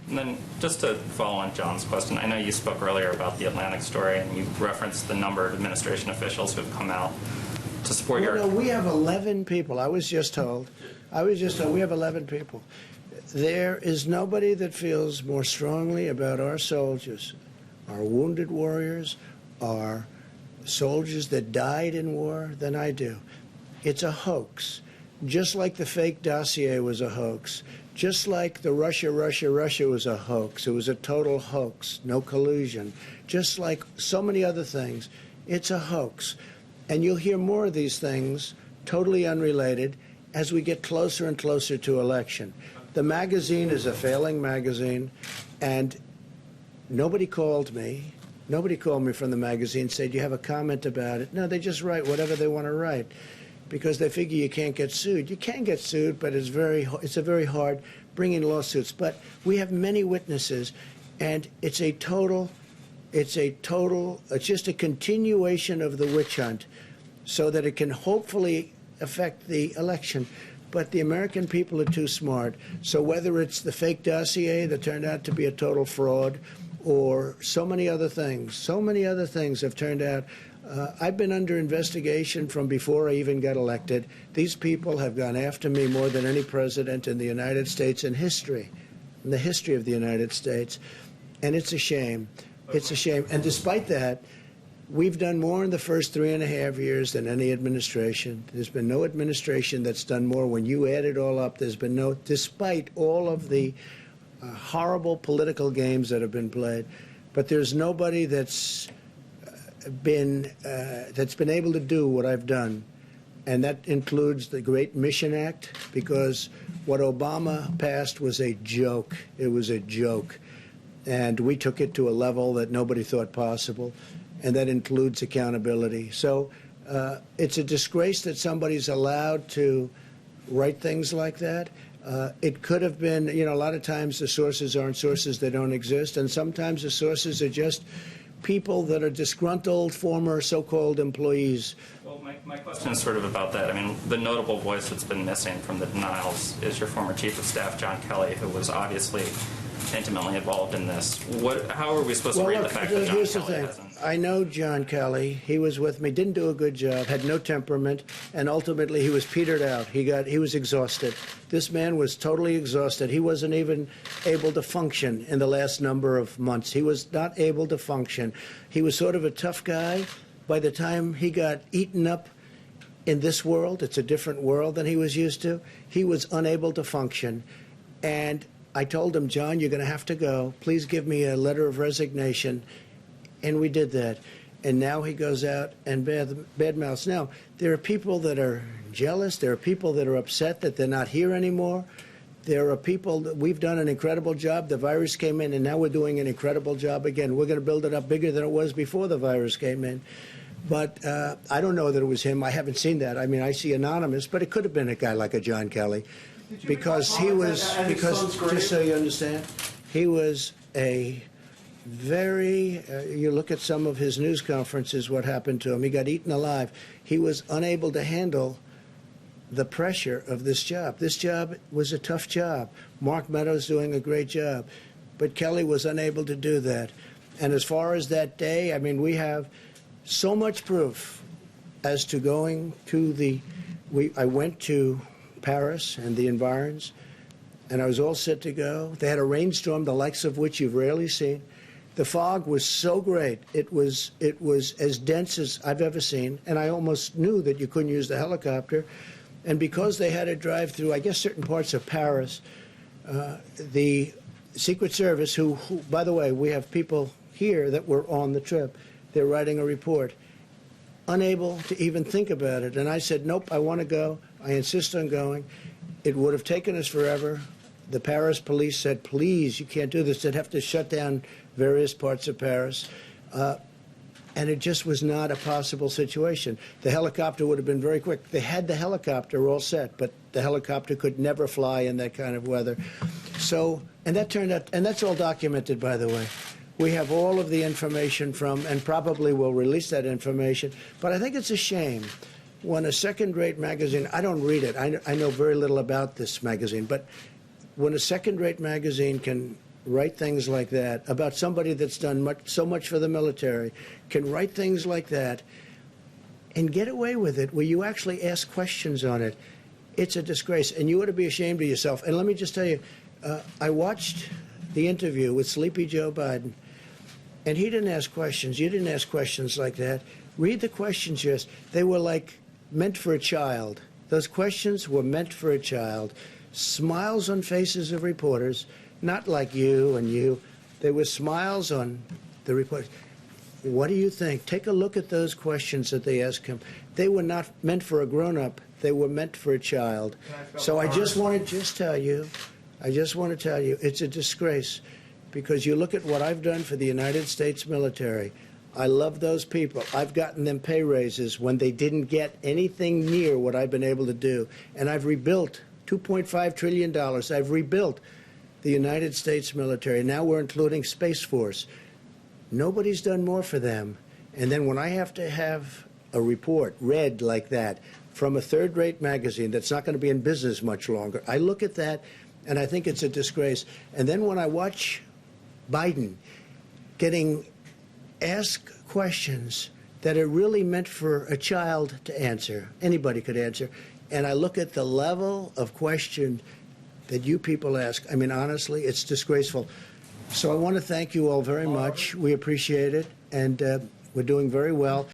And then just to follow on John's question, I know you spoke earlier about the Atlantic story and you referenced the number of administration officials who have come out to support your... No, we have 11 people. I was just told we have 11 people. There is nobody that feels more strongly about our soldiers, our wounded warriors, our soldiers that died in war than I do. It's a hoax. Just like the fake dossier was a hoax. Just like the Russia was a hoax. It was a total hoax, no collusion. Just like so many other things, it's a hoax. And you'll hear more of these things, totally unrelated, as we get closer and closer to election. The magazine is a failing magazine, and nobody called me. Nobody called me from the magazine and said, do you have a comment about it? No, they just write whatever they want to write because they figure you can't get sued. You can get sued, but it's a very hard bringing lawsuits. But we have many witnesses, and it's just a continuation of the witch hunt so that it can hopefully affect the election. But the American people are too smart. So whether it's the fake dossier that turned out to be a total fraud or so many other things have turned out. I've been under investigation from before I even got elected. These people have gone after me more than any president in the United States in history, in the history of the United States. And it's a shame. It's a shame. And despite that, we've done more in the first 3.5 years than any administration. There's been no administration that's done more. When you add it all up, there's been no, despite all of the horrible political games that have been played, but there's nobody that's been able to do what I've done, and that includes the Great Mission Act, because what Obama passed was a joke. It was a joke, and we took it to a level that nobody thought possible, and that includes accountability. So it's a disgrace that somebody's allowed to write things like that. It could have been, a lot of times the sources aren't sources that don't exist, and sometimes the sources are just people that are disgruntled former so-called employees. Well, my question is sort of about that. I mean, the notable voice that's been missing from the denials is your former chief of staff, John Kelly, who was obviously intimately involved in this. How are we supposed to read the fact that John Kelly hasn't? I know John Kelly. He was with me, didn't do a good job, had no temperament, and ultimately he was petered out. He was exhausted. This man was totally exhausted. He wasn't even able to function in the last number of months. He was not able to function. He was sort of a tough guy. By the time he got eaten up in this world, it's a different world than he was used to, he was unable to function. And I told him, John, you're going to have to go. Please give me a letter of resignation. And we did that. And now he goes out and badmouths. Now, there are people that are jealous. There are people that are upset that they're not here anymore. There are people that we've done an incredible job. The virus came in, and now we're doing an incredible job again. We're going to build it up bigger than it was before the virus came in. But I don't know that it was him. I haven't seen that. I mean, I see anonymous, but it could have been a guy like a John Kelly. Because just so you understand, he was a very, you look at some of his news conferences, what happened to him. He got eaten alive. He was unable to handle the pressure of this job. This job was a tough job. Mark Meadows doing a great job. But Kelly was unable to do that. And as far as that day, I mean, we have so much proof as to going to I went to Paris and the environs, and I was all set to go. They had a rainstorm, the likes of which you've rarely seen. The fog was so great. It was as dense as I've ever seen, and I almost knew that you couldn't use the helicopter. And because they had to drive through, I guess, certain parts of Paris, the Secret Service, who, by the way, we have people here that were on the trip. They're writing a report, unable to even think about it. And I said, nope, I want to go. I insist on going. It would have taken us forever. The Paris police said, please, you can't do this. They'd have to shut down various parts of Paris. And it just was not a possible situation. The helicopter would have been very quick. They had the helicopter all set, but the helicopter could never fly in that kind of weather. So, and that turned out, and that's all documented, by the way. We have all of the information from, and probably will release that information. But I think it's a shame when a second-rate magazine, I don't read it. I know very little about this magazine, but when a second-rate magazine can write things like that about somebody that's done so much for the military, can write things like that and get away with it where you actually ask questions on it. It's a disgrace, and you ought to be ashamed of yourself. And let me just tell you, I watched the interview with Sleepy Joe Biden, and he didn't ask questions. You didn't ask questions like that. Read the questions, yes. They were like meant for a child. Those questions were meant for a child. Smiles on faces of reporters, not like you and you. There were smiles on the reporters. What do you think? Take a look at those questions that they asked him. They were not meant for a grown-up. They were meant for a child. So I just want to tell you, it's a disgrace, because you look at what I've done for the United States military. I love those people. I've gotten them pay raises when they didn't get anything near what I've been able to do. And I've rebuilt $2.5 trillion. I've rebuilt the United States military. Now we're including Space Force. Nobody's done more for them. And then when I have to have a report read like that from a third-rate magazine that's not going to be in business much longer, I look at that and I think it's a disgrace. And then when I watch Biden getting asked questions that are really meant for a child to answer, anybody could answer, and I look at the level of question that you people ask, I mean, honestly, it's disgraceful. So I want to thank you all very much. We appreciate it, and we're doing very well.